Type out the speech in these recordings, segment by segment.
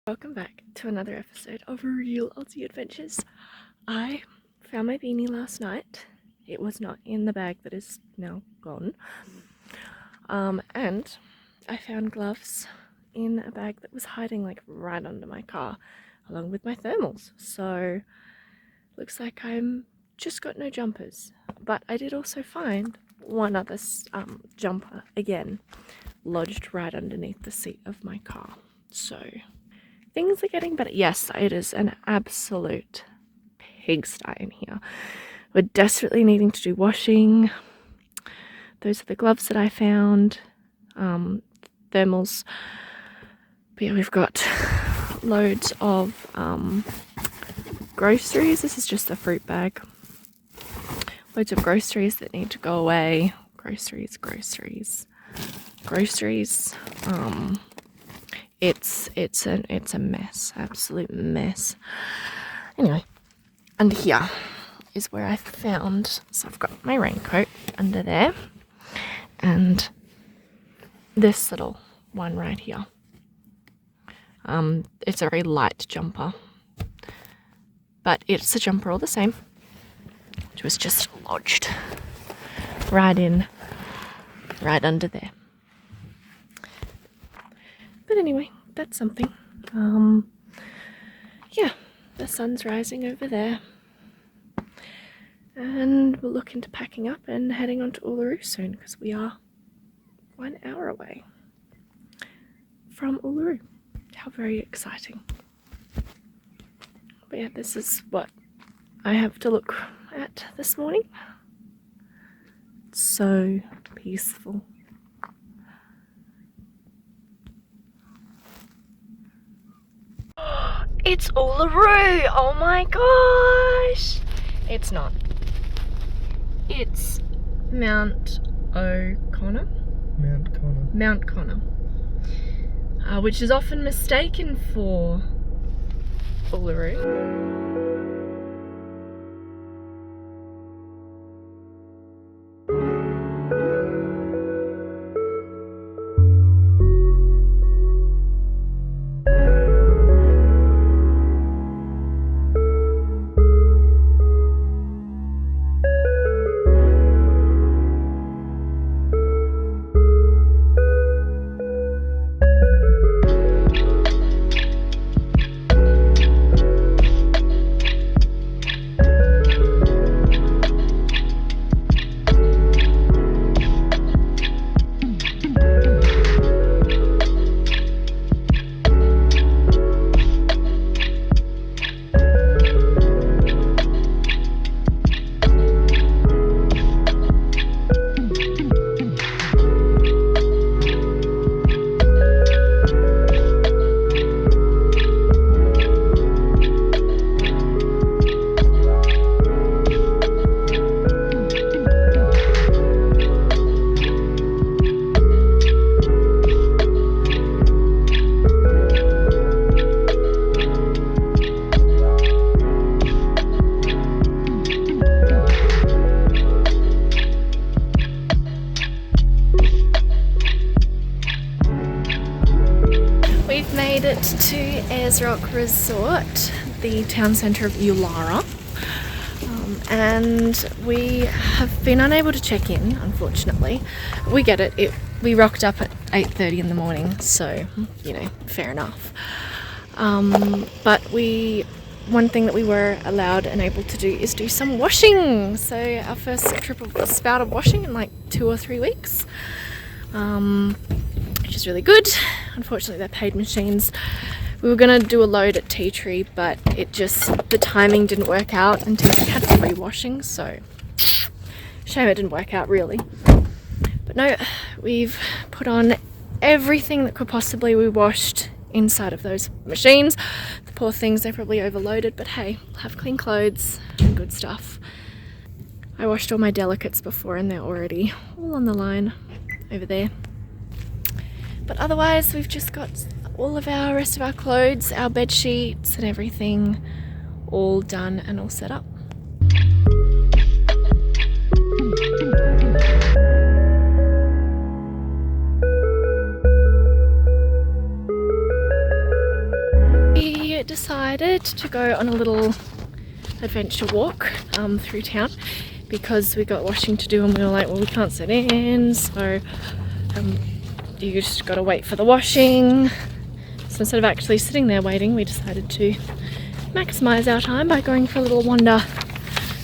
Welcome back to another episode of Real Aussie Adventures. I found my beanie last night. It was not in the bag that is now gone. And I found gloves in a bag that was hiding like right under my car, along with my thermals. So looks like I'm just got no jumpers. But I did also find one other jumper again, lodged right underneath the seat of my car. So things are getting better. Yes, it is an absolute pigsty in here. We're desperately needing to do washing. Those are the gloves that I found. Thermals. But yeah, we've got loads of groceries. This is just a fruit bag. Loads of groceries that need to go away. Groceries. It's a mess, absolute mess. Anyway, and here is where I found, so I've got my raincoat under there, and this little one right here. It's a very light jumper, but it's a jumper all the same. It was just lodged right under there. But anyway, that's something. Yeah, the sun's rising over there. And we'll look into packing up and heading on to Uluru soon, because we are 1 hour away from Uluru. How very exciting. But yeah, this is what I have to look at this morning. It's so peaceful. It's Uluru! Oh my gosh! It's not. It's Mount O'Connor? Mount Connor. Which is often mistaken for Uluru. To Ayers Rock Resort, the town centre of Yulara, and we have been unable to check in, unfortunately. We get it, we rocked up at 8:30 in the morning, so you know, fair enough. But one thing that we were allowed and able to do is do some washing. So our first spout of washing in like 2 or 3 weeks, which is really good. Unfortunately, they're paid machines. We were going to do a load at Ti Tree, but the timing didn't work out until we had free washing, so shame it didn't work out really. But no, we've put on everything that could possibly be washed inside of those machines. The poor things, they're probably overloaded, but hey, we'll have clean clothes and good stuff. I washed all my delicates before and they're already all on the line over there. But otherwise, we've just got all of our rest of our clothes, our bed sheets and everything all done and all set up. decided to go on a little adventure walk through town because we got washing to do and we were like, well, we can't sit in, so you just gotta wait for the washing. So instead of actually sitting there waiting, we decided to maximise our time by going for a little wander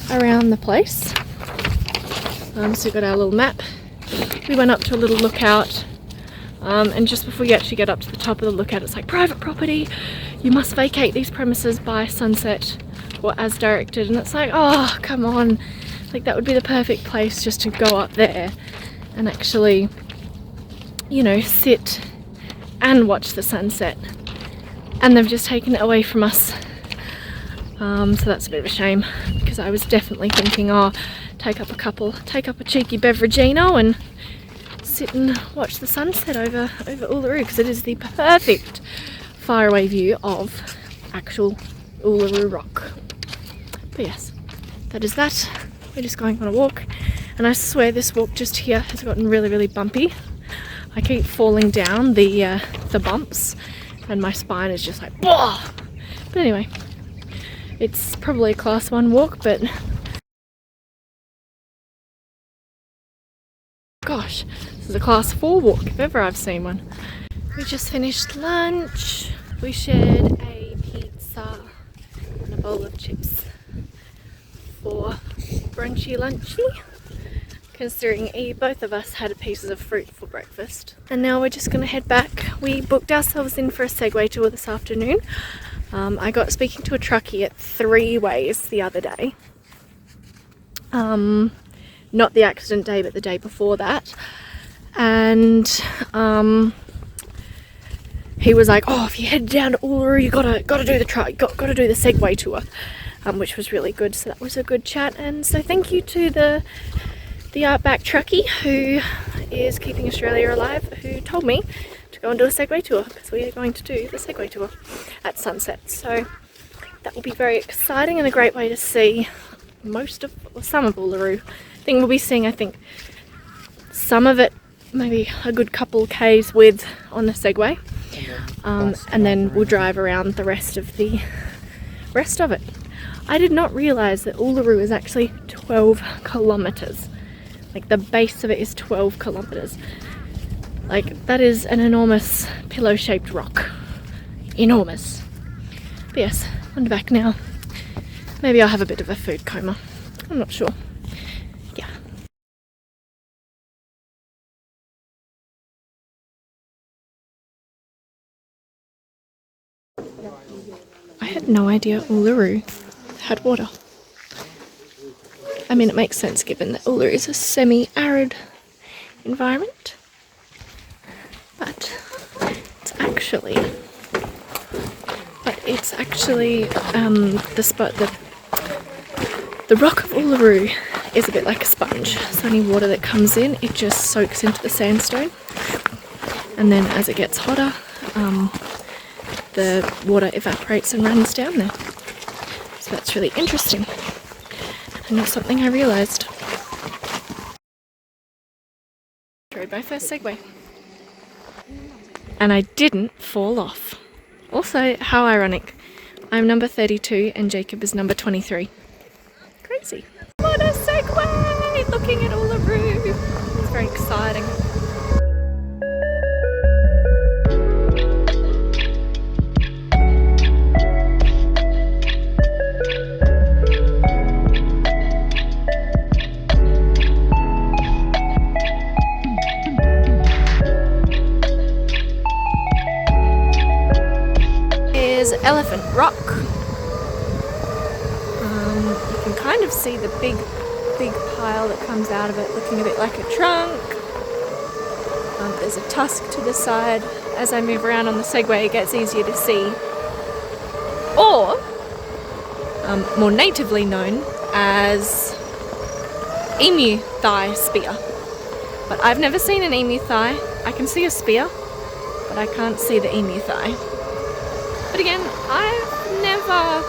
around the place. So we got our little map. We went up to a little lookout, and just before you actually get up to the top of the lookout, it's like, private property, you must vacate these premises by sunset or as directed. And it's like, oh, come on, like that would be the perfect place just to go up there and actually, you know, sit and watch the sunset, and they've just taken it away from us. So that's a bit of a shame, because I was definitely thinking, oh, take up a cheeky beveragino and sit and watch the sunset over Uluru, because it is the perfect faraway view of actual Uluru rock. But yes, that is that. We're just going on a walk, and I swear this walk just here has gotten really, really bumpy. I keep falling down the bumps, and my spine is just like, whoa! But anyway, it's probably a class 1 walk, but gosh, this is a class 4 walk if ever I've seen one. We just finished lunch. We shared a pizza and a bowl of chips for brunchy lunchy, considering both of us had pieces of fruit for breakfast. And now we're just going to head back. We booked ourselves in for a Segway tour this afternoon. I got speaking to a truckie at 3 Ways the other day. Not the accident day, but the day before that. And he was like, oh, if you head down to Uluru, you gotta do the gotta do the Segway tour, which was really good. So that was a good chat. And so thank you to the Outback truckie who is keeping Australia alive, who told me to go and do a Segway tour, because we are going to do the Segway tour at sunset. So that will be very exciting and a great way to see some of Uluru. I think we'll be seeing, I think, some of it, maybe a good couple k's width on the Segway, and then we'll drive around the rest of it. I did not realise that Uluru is actually 12 kilometres. Like the base of it is 12 kilometres. Like that is an enormous pillow-shaped rock. Enormous. But yes, I'm back now. Maybe I'll have a bit of a food coma. I'm not sure. Yeah. I had no idea Uluru had water. I mean, it makes sense given that Uluru is a semi-arid environment, but it's actually the rock of Uluru is a bit like a sponge. So any water that comes in, it just soaks into the sandstone, and then as it gets hotter, the water evaporates and runs down there. So that's really interesting. And that's something I realised. Rode my first Segway. And I didn't fall off. Also, how ironic. I'm number 32 and Jacob is number 23. Crazy. What a Segway! Looking at Uluru. It's very exciting. Elephant Rock. You can kind of see the big pile that comes out of it, looking a bit like a trunk. There's a tusk to the side. As I move around on the Segway, it gets easier to see. Or, more natively known as emu thigh spear. But I've never seen an emu thigh. I can see a spear, but I can't see the emu thigh. But again, I've never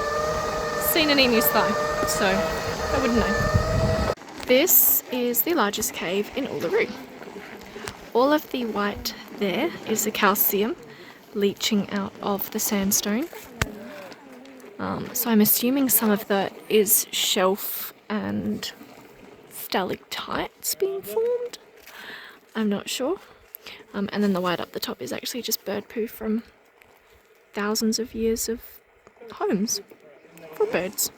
seen an emu's thigh, so I wouldn't know. This is the largest cave in Uluru. All of the white there is the calcium leaching out of the sandstone. So I'm assuming some of that is shelf and stalactites being formed. I'm not sure. And then the white up the top is actually just bird poo from thousands of years of homes for birds.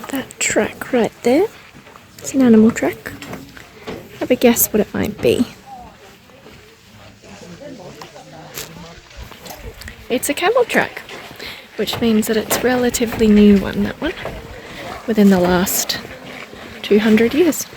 That track right there, it's an animal track. Have a guess what it might be. It's a camel track, which means that it's a relatively new one, that one, within the last 200 years.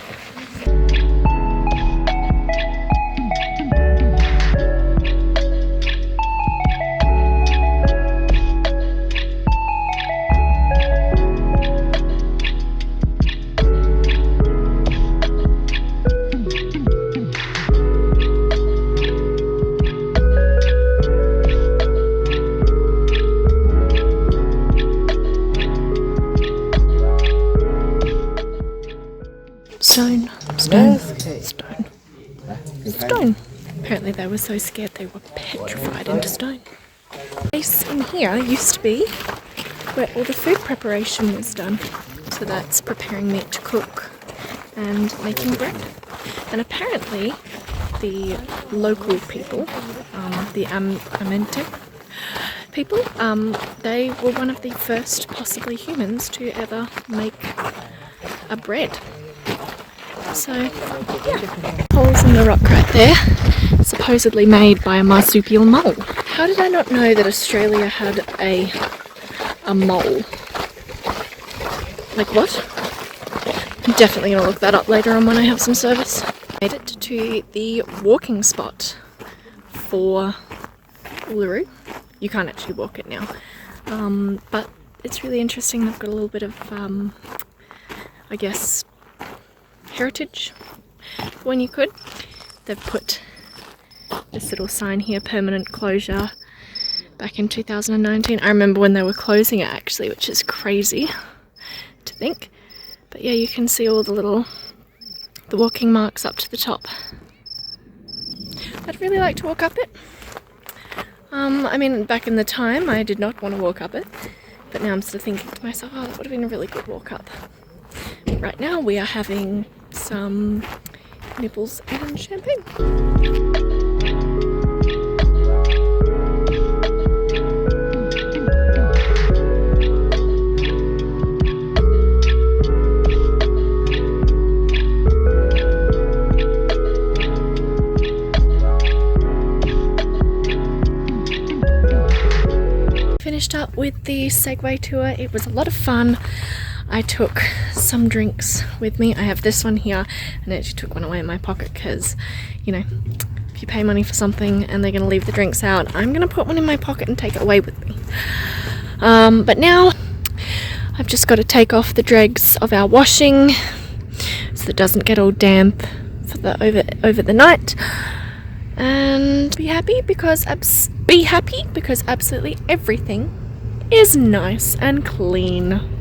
Stone. Apparently they were so scared they were petrified into stone. The place in here used to be where all the food preparation was done. So that's preparing meat to cook and making bread. And apparently the local people, the Amente people, they were one of the first possibly humans to ever make a bread. So, yeah. Holes in the rock right there, supposedly made by a marsupial mole. How did I not know that Australia had a mole? Like what? I'm definitely going to look that up later on when I have some service. Made it to the walking spot for Uluru. You can't actually walk it now. But it's really interesting. They've got a little bit of, I guess, heritage when you could. They've put this little sign here, permanent closure, back in 2019. I remember when they were closing it actually, which is crazy to think. But yeah, you can see all the walking marks up to the top. I'd really like to walk up it. I mean, back in the time I did not want to walk up it, but now I'm sort of thinking to myself, oh, that would have been a really good walk up. Right now we are having some nibbles and champagne. Finished up with the Segway tour. It was a lot of fun. I took some drinks with me. I have this one here, and I actually took one away in my pocket because, you know, if you pay money for something and they're going to leave the drinks out, I'm going to put one in my pocket and take it away with me. But now I've just got to take off the dregs of our washing so it doesn't get all damp for the over the night, and be happy because absolutely everything is nice and clean.